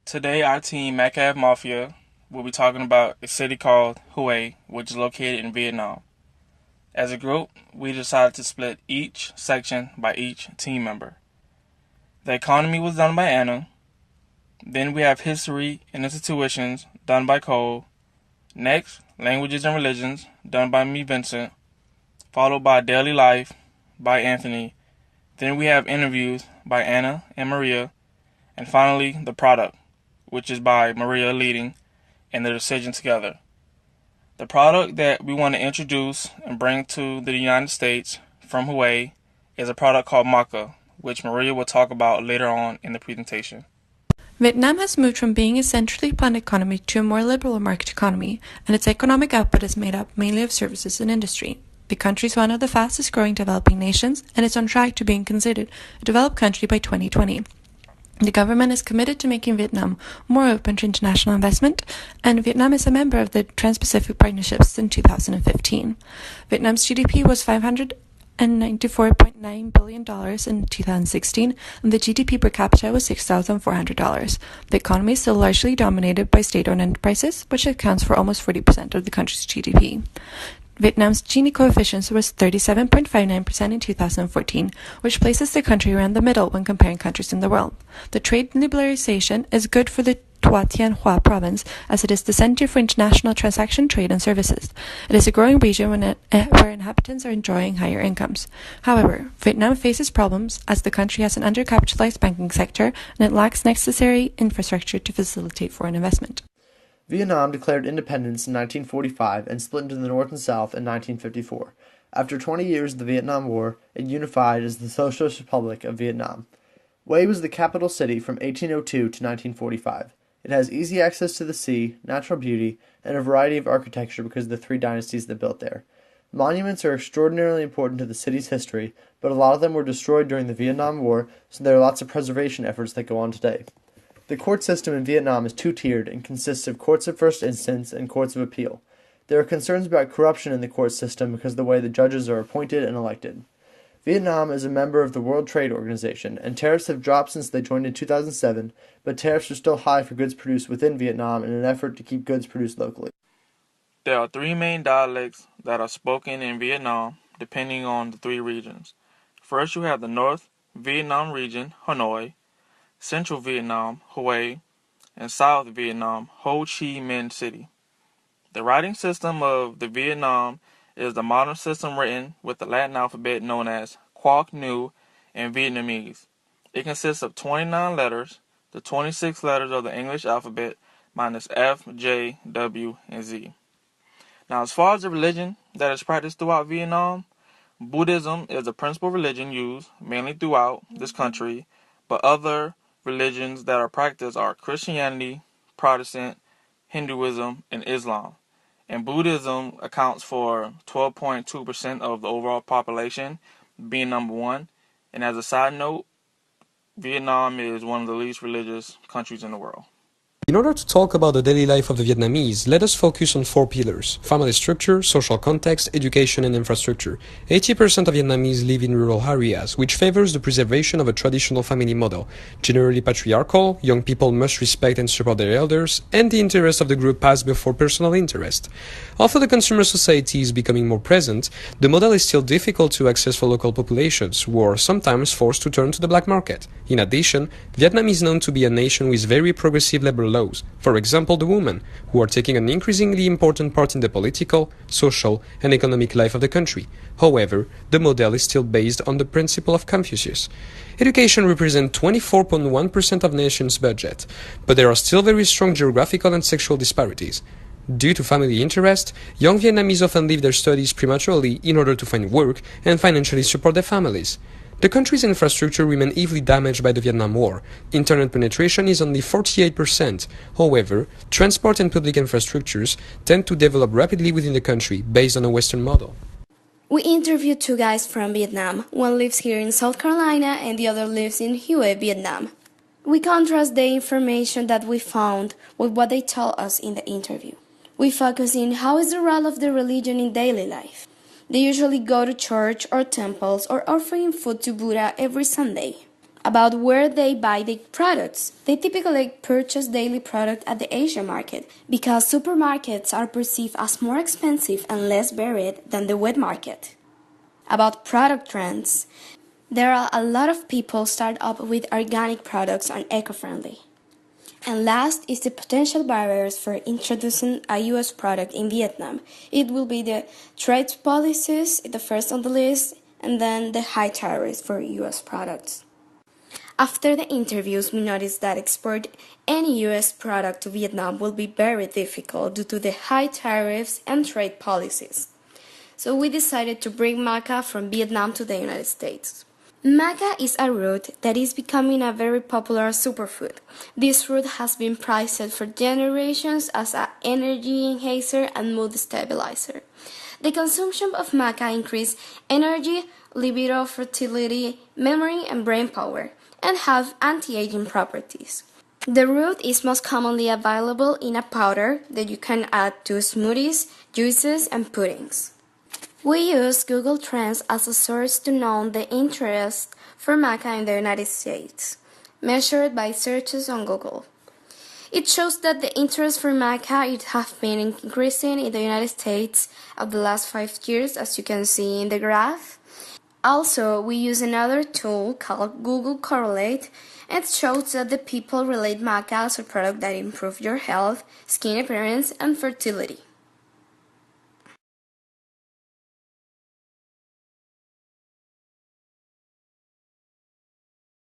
Today, our team, Macav Mafia, will be talking about a city called Hue, which is located in Vietnam. As a group, we decided to split each section by each team member. The economy was done by Anna. Then we have history and institutions done by Cole. Next, languages and religions done by me, Vincent. Followed by daily life by Anthony. Then we have interviews by Anna and Maria. And finally, the product, which is by Maria leading, and the decision together. The product that we want to introduce and bring to the United States from Hue is a product called Maca, which Maria will talk about later on in the presentation. Vietnam has moved from being a centrally planned economy to a more liberal market economy, and its economic output is made up mainly of services and industry. The country is one of the fastest growing developing nations, and is on track to being considered a developed country by 2020. The government is committed to making Vietnam more open to international investment, and Vietnam is a member of the Trans-Pacific Partnership since 2015. Vietnam's GDP was $594.9 billion in 2016, and the GDP per capita was $6,400. The economy is still largely dominated by state-owned enterprises, which accounts for almost 40% of the country's GDP. Vietnam's Gini coefficient was 37.59% in 2014, which places the country around the middle when comparing countries in the world. The trade liberalization is good for the Toi Tien Hoa province, as it is the center for international transaction, trade, and services. It is a growing region where inhabitants are enjoying higher incomes. However, Vietnam faces problems as the country has an undercapitalized banking sector and it lacks necessary infrastructure to facilitate foreign investment. Vietnam declared independence in 1945 and split into the North and South in 1954. After 20 years of the Vietnam War, it unified as the Socialist Republic of Vietnam. Hue was the capital city from 1802 to 1945. It has easy access to the sea, natural beauty, and a variety of architecture because of the three dynasties that built there. Monuments are extraordinarily important to the city's history, but a lot of them were destroyed during the Vietnam War, so there are lots of preservation efforts that go on today. The court system in Vietnam is two-tiered and consists of courts of first instance and courts of appeal. There are concerns about corruption in the court system because of the way the judges are appointed and elected. Vietnam is a member of the World Trade Organization, and tariffs have dropped since they joined in 2007, but tariffs are still high for goods produced within Vietnam in an effort to keep goods produced locally. There are three main dialects that are spoken in Vietnam, depending on the three regions. First, you have the North Vietnam region, Hanoi, Central Vietnam, Hue, and South Vietnam, Ho Chi Minh City. The writing system of the Vietnam is the modern system written with the Latin alphabet known as Quoc Ngu in Vietnamese. It consists of 29 letters, the 26 letters of the English alphabet, minus F, J, W, and Z. Now, as far as the religion that is practiced throughout Vietnam, Buddhism is the principal religion used mainly throughout this country, but other religions that are practiced are Christianity, Protestant, Hinduism, and Islam. And Buddhism accounts for 12.2% of the overall population, being number one. And as a side note, Vietnam is one of the least religious countries in the world. In order to talk about the daily life of the Vietnamese, let us focus on four pillars: family structure, social context, education, and infrastructure. 80% of Vietnamese live in rural areas, which favors the preservation of a traditional family model. Generally patriarchal, young people must respect and support their elders, and the interest of the group pass before personal interest. Although the consumer society is becoming more present, the model is still difficult to access for local populations, who are sometimes forced to turn to the black market. In addition, Vietnam is known to be a nation with very progressive labor laws. For example, the women, who are taking an increasingly important part in the political, social, and economic life of the country. However, the model is still based on the principle of Confucius. Education represents 24.1% of the nation's budget, but there are still very strong geographical and sexual disparities. Due to family interest, young Vietnamese often leave their studies prematurely in order to find work and financially support their families. The country's infrastructure remains heavily damaged by the Vietnam War. Internet penetration is only 48%. However, transport and public infrastructures tend to develop rapidly within the country based on a Western model. We interviewed two guys from Vietnam. One lives here in South Carolina and the other lives in Hue, Vietnam. We contrast the information that we found with what they told us in the interview. We focus on how is the role of the religion in daily life. They usually go to church or temples or offering food to Buddha every Sunday. about where they buy their products. They typically purchase daily product at the Asian market because supermarkets are perceived as more expensive and less varied than the wet market. About product trends, there are a lot of people start up with organic products and eco-friendly. And last is the potential barriers for introducing a U.S. product in Vietnam. It will be the trade policies, the first on the list, and then the high tariffs for U.S. products. After the interviews, we noticed that export any U.S. product to Vietnam will be very difficult due to the high tariffs and trade policies. So we decided to bring maca from Vietnam to the United States. Maca is a root that is becoming a very popular superfood. This root has been prized for generations as an energy enhancer and mood stabilizer. The consumption of maca increases energy, libido, fertility, memory, and brain power, and have anti-aging properties. The root is most commonly available in a powder that you can add to smoothies, juices, and puddings. We use Google Trends as a source to know the interest for maca in the United States, measured by searches on Google. It shows that the interest for maca has been increasing in the United States of the last 5 years, as you can see in the graph. Also, we use another tool called Google Correlate, and it shows that the people relate maca as a product that improves your health, skin appearance, and fertility.